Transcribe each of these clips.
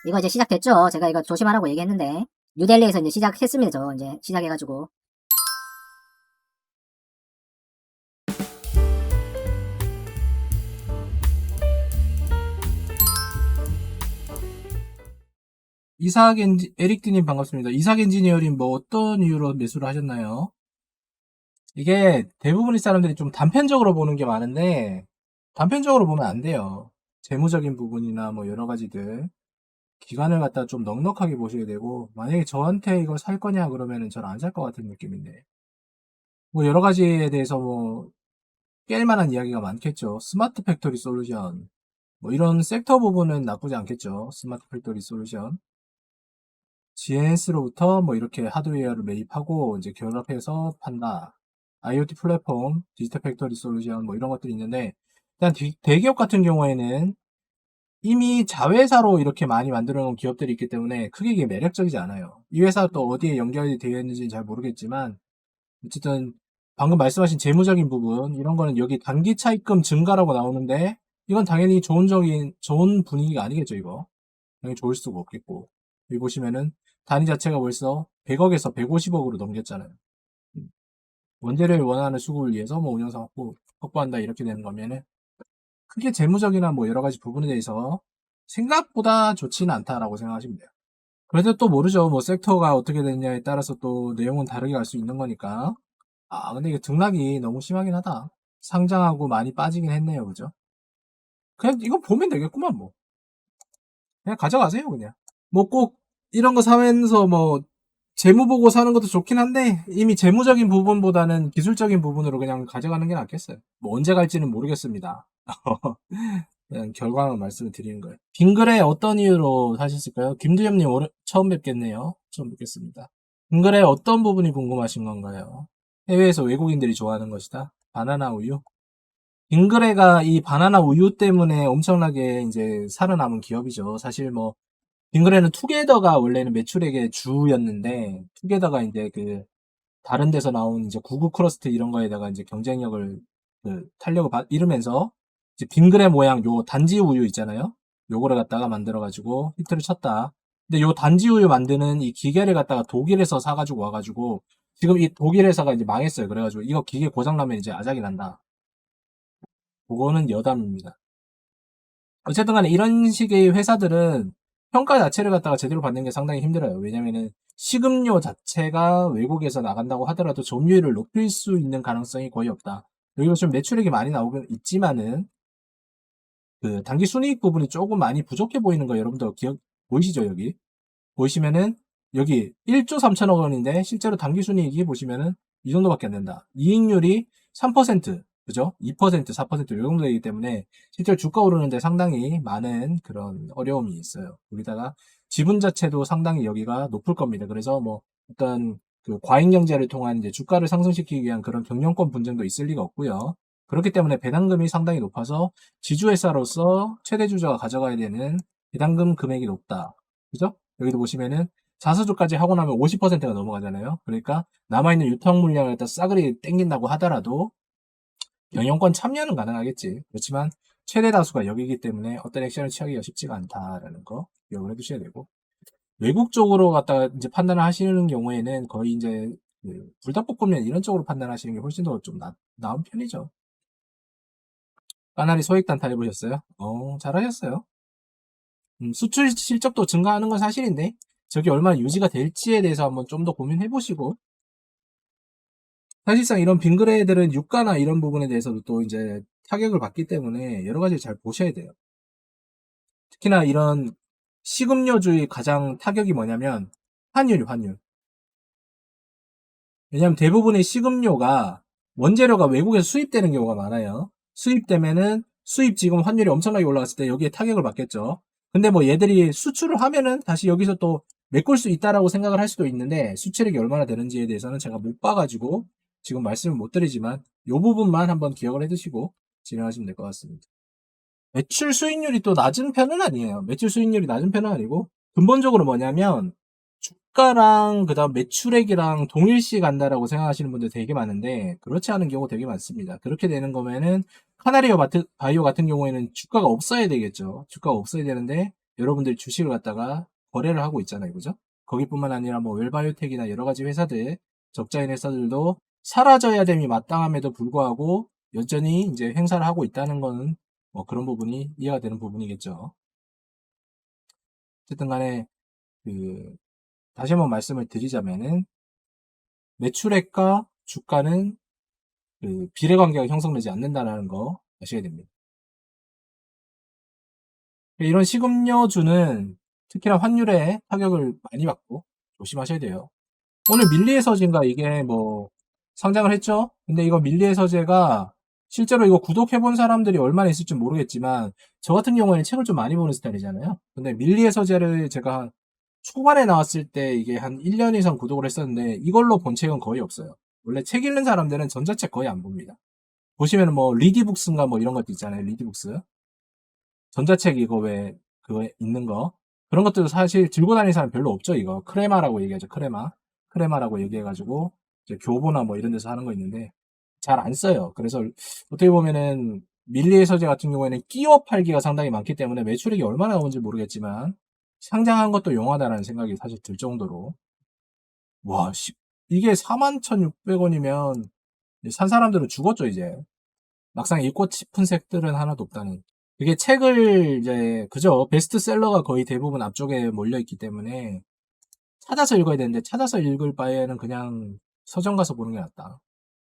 이거 이제 시작됐죠? 제가 이거 조심하라고 얘기했는데 뉴델리에서 이제 시작했습니다. 저 이제 시작해가지고 에릭디님 반갑습니다. 이삭 엔지니어링 뭐 어떤 이유로 매수를 하셨나요? 이게 대부분의 사람들이 좀 단편적으로 보는 게 많은데, 단편적으로 보면 안 돼요. 재무적인 부분이나 뭐 여러 가지들. 기간을 갖다 좀 넉넉하게 보셔야 되고, 만약에 저한테 이걸 살 거냐 그러면은 저는 안 살 것 같은 느낌인데. 뭐 여러 가지에 대해서 뭐 깰 만한 이야기가 많겠죠. 스마트 팩토리 솔루션. 뭐 이런 섹터 부분은 나쁘지 않겠죠. 스마트 팩토리 솔루션. GNS로부터 뭐 이렇게 하드웨어를 매입하고 이제 결합해서 판다. IoT 플랫폼, 디지털 팩토리 솔루션 뭐 이런 것들이 있는데 일단 대기업 같은 경우에는 이미 자회사로 이렇게 많이 만들어 놓은 기업들이 있기 때문에 크게 이게 매력적이지 않아요. 이 회사 또 어디에 연결이 되어 있는지는 잘 모르겠지만 어쨌든 방금 말씀하신 재무적인 부분 이런 거는 여기 단기 차입금 증가라고 나오는데 이건 당연히 좋은 분위기가 아니겠죠, 이거. 당연히 좋을 수가 없겠고. 여기 보시면은 단위 자체가 벌써 100억에서 150억으로 넘겼잖아요. 원재료를 원하는 수급을 위해서 뭐 운영사 확보한다 이렇게 되는 거면은 크게 재무적이나 뭐 여러 가지 부분에 대해서 생각보다 좋지는 않다라고 생각하시면 돼요. 그래도 또 모르죠. 뭐 섹터가 어떻게 되느냐에 따라서 또 내용은 다르게 갈 수 있는 거니까. 아, 근데 이게 등락이 너무 심하긴 하다. 상장하고 많이 빠지긴 했네요. 그죠? 그냥 이거 보면 되겠구만 뭐. 그냥 가져가세요 그냥. 뭐 꼭 이런 거 사면서 뭐 재무 보고 사는 것도 좋긴 한데 이미 재무적인 부분보다는 기술적인 부분으로 그냥 가져가는 게 낫겠어요. 뭐 언제 갈지는 모르겠습니다. 그냥 결과만 말씀을 드리는 거예요. 빙글에 어떤 이유로 사셨을까요? 김두엽님 처음 뵙겠네요. 처음 뵙겠습니다. 빙글에 어떤 부분이 궁금하신 건가요? 해외에서 외국인들이 좋아하는 것이다. 바나나 우유. 빙그레가 이 바나나 우유 때문에 엄청나게 이제 살아남은 기업이죠. 사실 뭐 빙그레는 투게더가 원래는 매출액의 주였는데 투게더가 이제 그 다른 데서 나온 이제 구글 크러스트 이런 거에다가 이제 경쟁력을 탄력을 잃으면서 이제 빙그레 모양 요 단지 우유 있잖아요. 요거를 갖다가 만들어 가지고 히트를 쳤다. 근데 요 단지 우유 만드는 이 기계를 갖다가 독일에서 사가지고 와가지고 지금 이 독일 회사가 이제 망했어요. 그래가지고 이거 기계 고장 나면 이제 아작이 난다. 그거는 여담입니다. 어쨌든 간에 이런 식의 회사들은 평가 자체를 갖다가 제대로 받는 게 상당히 힘들어요. 왜냐면은 식음료 자체가 외국에서 나간다고 하더라도 점유율을 높일 수 있는 가능성이 거의 없다. 여기가 좀 매출액이 많이 나오긴 있지만은 그 단기 순이익 부분이 조금 많이 부족해 보이는 거 여러분들 보이시죠? 여기 보시면은 여기 1조 3천억 원인데 실제로 단기 순이익이 보시면은 이 정도밖에 안 된다. 이익률이 3%, 그죠? 2%, 4%, 이 정도 되기 때문에 실제로 주가 오르는데 상당히 많은 그런 어려움이 있어요. 여기다가 지분 자체도 상당히 여기가 높을 겁니다. 그래서 뭐 어떤 그 과잉 경제를 통한 이제 주가를 상승시키기 위한 그런 경영권 분쟁도 있을 리가 없고요. 그렇기 때문에 배당금이 상당히 높아서 지주회사로서 최대 주주가 가져가야 되는 배당금 금액이 높다. 그죠? 여기도 보시면은 자사주까지 하고 나면 50%가 넘어가잖아요. 그러니까 남아있는 유통 물량을 갖다 싸그리 땡긴다고 하더라도 경영권 참여는 가능하겠지. 그렇지만 최대 다수가 여기이기 때문에 어떤 액션을 취하기가 쉽지가 않다라는 거 기억을 해두셔야 되고 외국 쪽으로 갖다가 이제 판단을 하시는 경우에는 거의 이제 그 불닭볶음면 이런 쪽으로 판단하시는 게 훨씬 더 좀 나은 편이죠. 까나리 소액 단타 해보셨어요? 잘하셨어요. 수출 실적도 증가하는 건 사실인데 저게 얼마나 유지가 될지에 대해서 한번 좀 더 고민해 보시고 사실상 이런 빙그레들은 유가나 이런 부분에 대해서도 또 이제 타격을 받기 때문에 여러 가지 잘 보셔야 돼요. 특히나 이런 식음료주의 가장 타격이 뭐냐면 환율. 왜냐하면 대부분의 식음료가 원재료가 외국에서 수입되는 경우가 많아요. 수입되면은 수입 지금 환율이 엄청나게 올라갔을 때 여기에 타격을 받겠죠. 근데 뭐 얘들이 수출을 하면은 다시 여기서 또 메꿀 수 있다라고 생각을 할 수도 있는데 수출액이 얼마나 되는지에 대해서는 제가 못 봐가지고 지금 말씀을 못 드리지만 이 부분만 한번 기억을 해두시고 진행하시면 될 것 같습니다. 매출 수익률이 또 낮은 편은 아니에요. 매출 수익률이 낮은 편은 아니고 근본적으로 뭐냐면 주가랑 그다음 매출액이랑 동일시 간다라고 생각하시는 분들 되게 많은데 그렇지 않은 경우 되게 많습니다. 그렇게 되는 거면은 바이오 같은 경우에는 주가가 없어야 되겠죠. 주가가 없어야 되는데 여러분들이 주식을 갖다가 거래를 하고 있잖아요. 그죠? 거기뿐만 아니라 뭐 웰바이오텍이나 여러 가지 회사들, 적자인 회사들도 사라져야 됨이 마땅함에도 불구하고 여전히 이제 행사를 하고 있다는 거는 뭐 그런 부분이 이해가 되는 부분이겠죠. 어쨌든 간에 다시 한번 말씀을 드리자면은 매출액과 주가는 비례관계가 형성되지 않는다는 거 아셔야 됩니다. 이런 식음료주는 특히나 환율에 타격을 많이 받고 조심하셔야 돼요. 오늘 밀리의 서재인가 이게 뭐 상장을 했죠? 근데 이거 밀리의 서재가 실제로 이거 구독해본 사람들이 얼마나 있을지 모르겠지만 저 같은 경우에는 책을 좀 많이 보는 스타일이잖아요. 근데 밀리의 서재를 제가 초반에 나왔을 때 이게 한 1년 이상 구독을 했었는데 이걸로 본 책은 거의 없어요. 원래 책 읽는 사람들은 전자책 거의 안 봅니다. 보시면 뭐 리디북스인가 뭐 이런 것도 있잖아요. 리디북스. 전자책 이거 왜 그거 있는 거 그런 것들도 사실 들고 다니는 사람 별로 없죠. 이거 크레마라고 얘기하죠. 크레마라고 얘기해가지고 이제 교보나 뭐 이런 데서 하는 거 있는데 잘 안 써요. 그래서 어떻게 보면은 밀리의 서재 같은 경우에는 끼워 팔기가 상당히 많기 때문에 매출액이 얼마나 나오는지 모르겠지만 상장한 것도 용하다라는 생각이 사실 들 정도로 와 이게 41,600원이면 산 사람들은 죽었죠 이제. 막상 읽고 싶은 색들은 하나도 없다는. 그게 책을 이제 그죠 베스트셀러가 거의 대부분 앞쪽에 몰려 있기 때문에 찾아서 읽어야 되는데 찾아서 읽을 바에는 그냥 서점 가서 보는 게 낫다.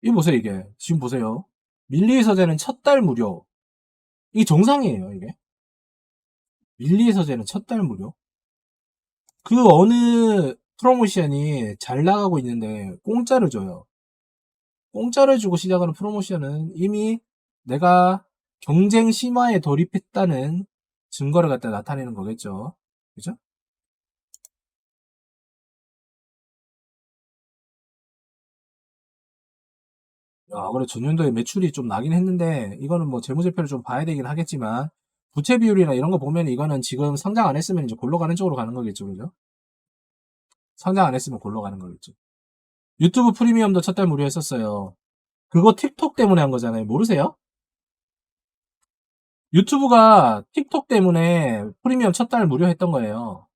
이거 보세요 이게 지금 보세요. 밀리의 서재는 첫 달 무료. 이게 정상이에요 이게. 밀리의 서재는 첫 달 무료. 그 어느 프로모션이 잘 나가고 있는데 공짜를 줘요. 공짜를 주고 시작하는 프로모션은 이미 내가 경쟁 심화에 돌입했다는 증거를 갖다 나타내는 거겠죠. 그죠? 그래 전년도에 매출이 좀 나긴 했는데 이거는 뭐 재무제표를 좀 봐야 되긴 하겠지만 부채 비율이나 이런 거 보면 이거는 지금 상장 안 했으면 이제 골로 가는 쪽으로 가는 거겠죠. 그죠? 상장 안 했으면 골로 가는 거겠죠. 유튜브 프리미엄도 첫 달 무료 했었어요. 그거 틱톡 때문에 한 거잖아요. 모르세요? 유튜브가 틱톡 때문에 프리미엄 첫 달 무료 했던 거예요.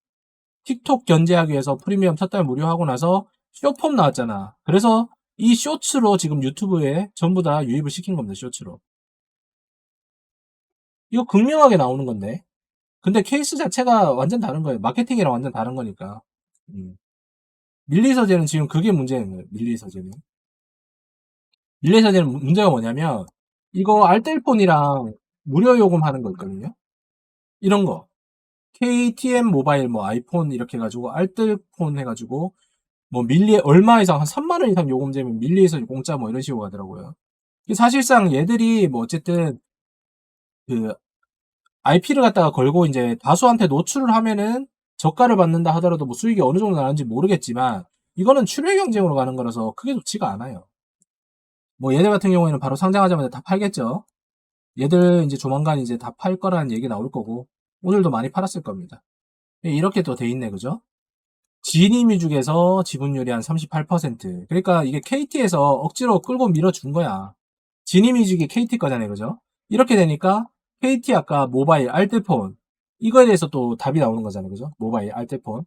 틱톡 견제하기 위해서 프리미엄 첫 달 무료하고 나서 쇼폼 나왔잖아. 그래서 이 쇼츠로 지금 유튜브에 전부 다 유입을 시킨 겁니다. 쇼츠로. 이거 극명하게 나오는 건데. 근데 케이스 자체가 완전 다른 거예요. 마케팅이랑 완전 다른 거니까. 음. 밀리 서재는 지금 그게 문제인 거예요. 밀리 서재는. 밀리 서재는 문제가 뭐냐면 이거 알뜰폰이랑 무료 요금하는 거 있거든요. 이런 거. KTM 모바일 뭐 아이폰 이렇게 해가지고 알뜰폰 해가지고 뭐 밀리에 얼마 이상 한 3만 원 이상 요금제면 밀리에서 공짜 뭐 이런 식으로 가더라고요. 사실상 얘들이 뭐 어쨌든 그 IP를 갖다가 걸고 이제 다수한테 노출을 하면은 저가를 받는다 하더라도 뭐 수익이 어느 정도 나는지 모르겠지만 이거는 출혈 경쟁으로 가는 거라서 크게 좋지가 않아요. 뭐 얘들 같은 경우에는 바로 상장하자마자 다 팔겠죠. 얘들 이제 조만간 이제 다 팔 거라는 얘기 나올 거고 오늘도 많이 팔았을 겁니다. 이렇게 또 돼 있네 그죠? 지니뮤직에서 지분율이 한 38%. 그러니까 이게 KT에서 억지로 끌고 밀어준 거야. 지니뮤직이 KT 거잖아요, 그죠? 이렇게 되니까 KT 아까 모바일, 알뜰폰 이거에 대해서 또 답이 나오는 거잖아요, 그죠? 모바일, 알뜰폰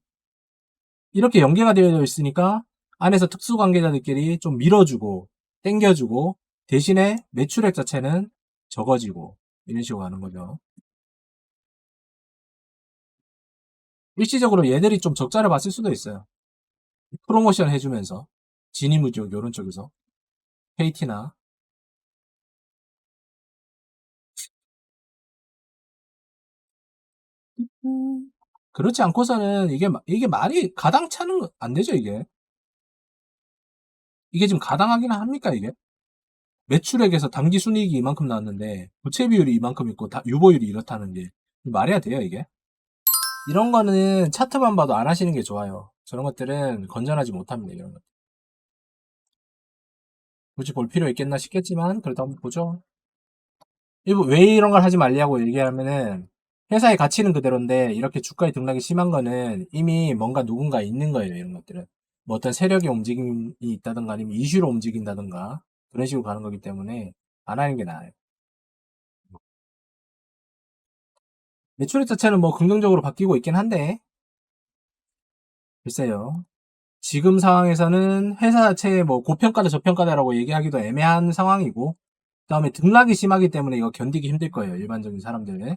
이렇게 연계가 되어 있으니까 안에서 특수 관계자들끼리 좀 밀어주고 땡겨주고 대신에 매출액 자체는 적어지고 이런 식으로 가는 거죠. 일시적으로 얘들이 좀 적자를 봤을 수도 있어요. 프로모션 해주면서 지니뮤직 이런 쪽에서 KT나 그렇지 않고서는 이게 말이 가당차는 안 되죠 이게 지금 가당하기는 합니까 이게 매출액에서 당기 순이익이 이만큼 나왔는데 부채 비율이 이만큼 있고 유보율이 이렇다는 게 말해야 돼요 이게 이런 거는 차트만 봐도 안 하시는 게 좋아요 저런 것들은 건전하지 못합니다 이런 것 굳이 볼 필요 있겠나 싶겠지만 그래도 한번 보죠 왜 이런 걸 하지 말냐고 얘기하면은 회사의 가치는 그대로인데 이렇게 주가의 등락이 심한 거는 이미 뭔가 누군가 있는 거예요, 이런 것들은. 뭐 어떤 세력의 움직임이 있다든가 아니면 이슈로 움직인다든가 그런 식으로 가는 거기 때문에 안 하는 게 나아요. 매출액 자체는 뭐 긍정적으로 바뀌고 있긴 한데, 글쎄요. 지금 상황에서는 회사 자체에 뭐 고평가다 저평가다라고 얘기하기도 애매한 상황이고, 그다음에 등락이 심하기 때문에 이거 견디기 힘들 거예요. 일반적인 사람들은.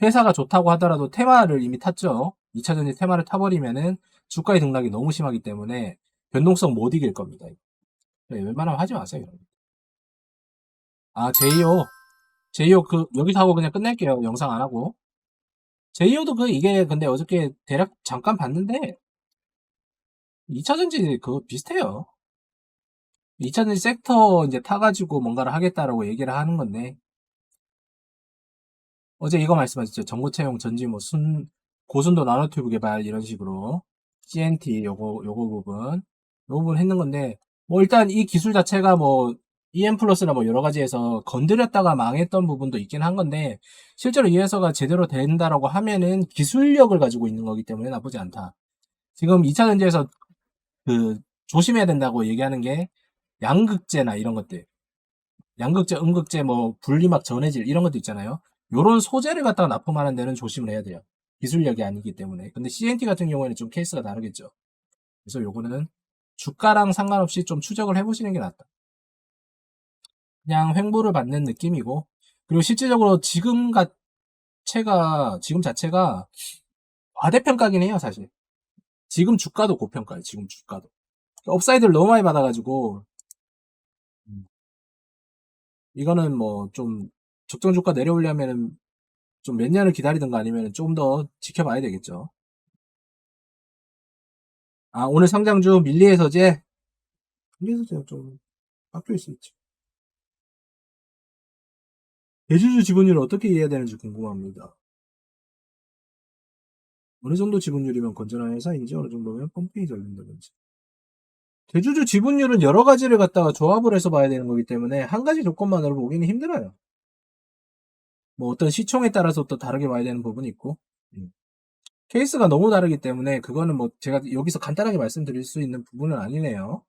회사가 좋다고 하더라도 테마를 이미 탔죠. 2차전지 테마를 타버리면은 주가의 등락이 너무 심하기 때문에 변동성 못 이길 겁니다. 네, 웬만하면 하지 마세요. 아, 제이오. 제이오 여기서 하고 그냥 끝낼게요. 영상 안 하고. 제이오도 이게 근데 어저께 대략 잠깐 봤는데 2차전지 그거 비슷해요. 2차전지 섹터 이제 타가지고 뭔가를 하겠다라고 얘기를 하는 건데 어제 이거 말씀하셨죠. 전고체용 전지 뭐 고순도 나노튜브 개발 이런 식으로 CNT 요거 부분 했는 건데 뭐 일단 이 기술 자체가 뭐 EM 플러스나 뭐 여러 가지에서 건드렸다가 망했던 부분도 있긴 한 건데 실제로 이 회사가 제대로 된다라고 하면은 기술력을 가지고 있는 거기 때문에 나쁘지 않다. 지금 2차 전지에서 그 조심해야 된다고 얘기하는 게 양극재나 이런 것들. 양극재, 음극재, 뭐 분리막 전해질 이런 것도 있잖아요. 요런 소재를 갖다가 납품하는 데는 조심을 해야 돼요. 기술력이 아니기 때문에. 근데 CNT 같은 경우에는 좀 케이스가 다르겠죠. 그래서 요거는 주가랑 상관없이 좀 추적을 해보시는 게 낫다. 그냥 횡보를 받는 느낌이고, 그리고 실질적으로 지금 자체가 과대평가긴 해요, 사실. 지금 주가도 고평가예요, 지금 주가도. 업사이드를 너무 많이 받아가지고, 음, 이거는 뭐 좀 적정 주가 내려오려면은 좀 몇 년을 기다리든가 아니면 조금 더 지켜봐야 되겠죠. 아, 오늘 상장주 밀리해서제? 밀리해서제가 좀 바뀔 수 있지. 대주주 지분율을 어떻게 이해해야 되는지 궁금합니다. 어느 정도 지분율이면 건전한 회사인지 어느 정도면 펌핑이 잘 된다든지. 대주주 지분율은 여러 가지를 갖다가 조합을 해서 봐야 되는 거기 때문에 한 가지 조건만으로 보기는 힘들어요. 뭐 어떤 시총에 따라서 또 다르게 봐야 되는 부분이 있고. 음. 케이스가 너무 다르기 때문에 그거는 뭐 제가 여기서 간단하게 말씀드릴 수 있는 부분은 아니네요.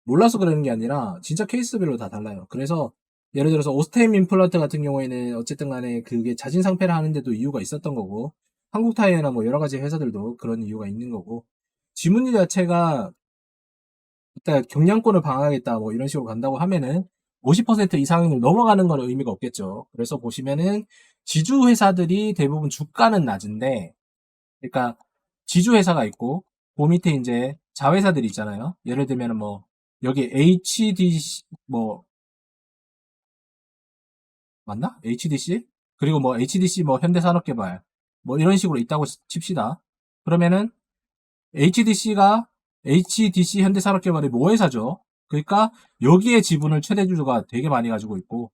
몰라서 그러는 게 아니라 진짜 케이스별로 다 달라요. 그래서 예를 들어서 오스템 임플란트 같은 경우에는 어쨌든 간에 그게 자진 상폐를 하는데도 이유가 있었던 거고 한국 타이어나 뭐 여러 가지 회사들도 그런 이유가 있는 거고 지문율 자체가 일단 경량권을 방어하겠다 뭐 이런 식으로 간다고 하면은 50% 이상을 넘어가는 건 의미가 없겠죠. 그래서 보시면은 지주 회사들이 대부분 주가는 낮은데 그러니까 지주 회사가 있고 그 밑에 이제 자회사들이 있잖아요. 예를 들면 뭐 여기 HDC 뭐 맞나? HDC? 그리고 뭐 HDC 뭐 현대산업개발 뭐 이런 식으로 있다고 칩시다. 그러면은 HDC 현대산업개발이 모회사죠. 그러니까 여기에 지분을 최대주주가 되게 많이 가지고 있고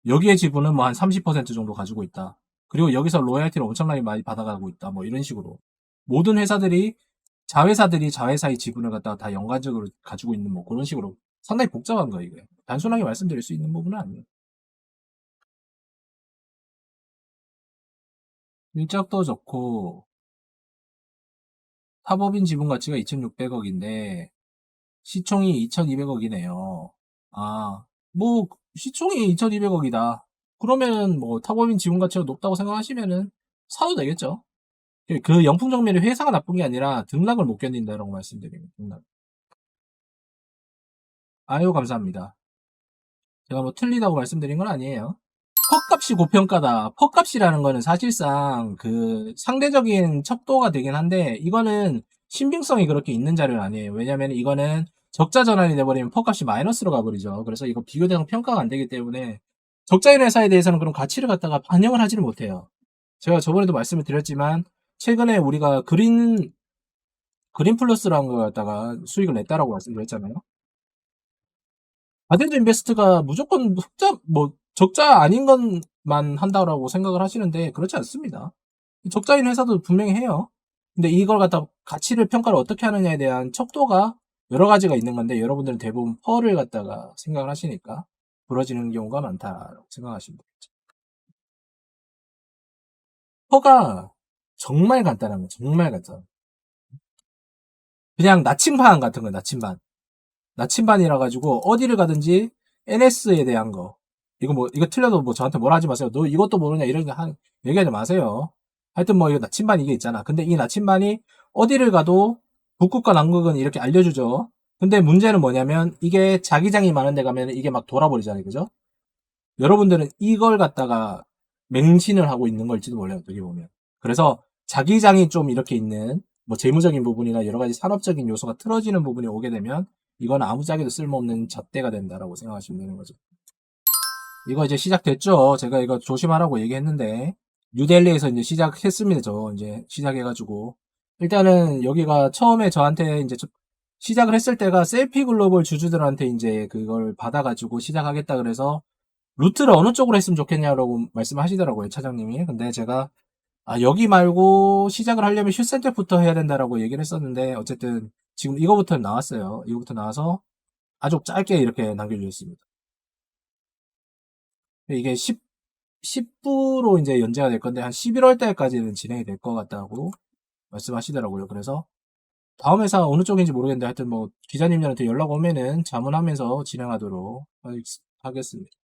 여기에 지분은 뭐 한 30% 정도 가지고 있다. 그리고 여기서 로열티를 엄청나게 많이 받아가고 있다. 뭐 이런 식으로 모든 회사들이 자회사들이 자회사의 지분을 갖다가 다 연관적으로 가지고 있는 뭐 그런 식으로 상당히 복잡한 거예요, 이게. 단순하게 말씀드릴 수 있는 부분은 아니에요. 실적도 좋고 타법인 지분 가치가 2,600억인데 시총이 2,200억이네요. 아, 뭐 시총이 2,200억이다. 그러면은 뭐 타법인 지분 가치가 높다고 생각하시면은 사도 되겠죠. 그 영풍 정밀이 회사가 나쁜 게 아니라 등락을 못 견딘다라고 말씀드립니다. 등락. 아유, 감사합니다. 제가 뭐 틀리다고 말씀드린 건 아니에요. 퍽값이 고평가다. 퍽값이라는 거는 사실상 그 상대적인 척도가 되긴 한데 이거는 신빙성이 그렇게 있는 자료는 아니에요. 왜냐면 이거는 적자 전환이 돼버리면 퍽값이 마이너스로 가버리죠. 그래서 이거 비교 대상 평가가 안 되기 때문에 적자인 회사에 대해서는 그런 가치를 갖다가 반영을 하지를 못해요. 제가 저번에도 말씀을 드렸지만 최근에 우리가 그린 플러스라는 걸 갖다가 수익을 냈다라고 말씀드렸잖아요. 아덴즈 인베스트가 무조건 흑자, 뭐, 적자 아닌 것만 한다고 생각을 하시는데, 그렇지 않습니다. 적자인 회사도 분명히 해요. 근데 이걸 갖다 가치를 평가를 어떻게 하느냐에 대한 척도가 여러 가지가 있는 건데, 여러분들은 대부분 펄을 갖다가 생각을 하시니까, 부러지는 경우가 많다고 생각하시면 되겠죠. 퍼가 정말 간단한 거, 정말 간단. 그냥 나침반 같은 거예요, 나침반. 나침반이라 가지고 어디를 가든지 NS에 대한 거, 이거 틀려도 뭐 저한테 뭐라 하지 마세요. 너 이것도 모르냐 얘기하지 마세요. 하여튼 뭐 이거 나침반 이게 있잖아. 근데 이 나침반이 어디를 가도 북극과 남극은 이렇게 알려주죠. 근데 문제는 뭐냐면 이게 자기장이 많은 데 가면 이게 막 돌아버리잖아요. 그죠? 여러분들은 이걸 갖다가 맹신을 하고 있는 걸지도 몰라요. 어떻게 보면. 그래서 자기장이 좀 이렇게 있는 뭐 재무적인 부분이나 여러 가지 산업적인 요소가 틀어지는 부분이 오게 되면 이건 아무짝에도 쓸모없는 잣대가 된다라고 생각하시면 되는 거죠. 이거 이제 시작됐죠. 제가 이거 조심하라고 얘기했는데 뉴델리에서 이제 시작했습니다. 저 이제 시작해가지고 일단은 여기가 처음에 저한테 이제 시작을 했을 때가 셀피 글로벌 주주들한테 이제 그걸 받아가지고 시작하겠다 그래서 루트를 어느 쪽으로 했으면 좋겠냐라고 말씀하시더라고요, 차장님이. 근데 제가 여기 말고 시작을 하려면 슈센텍부터 해야 된다라고 얘기를 했었는데 어쨌든 지금 이거부터 나왔어요. 이거부터 나와서 아주 짧게 이렇게 남겨주셨습니다. 이게 10부로 이제 연재가 될 건데 한 11월 달까지는 진행이 될 것 같다고 말씀하시더라고요. 그래서 다음 회사 어느 쪽인지 모르겠는데 하여튼 뭐 기자님들한테 연락 오면은 자문하면서 진행하도록 하겠습니다.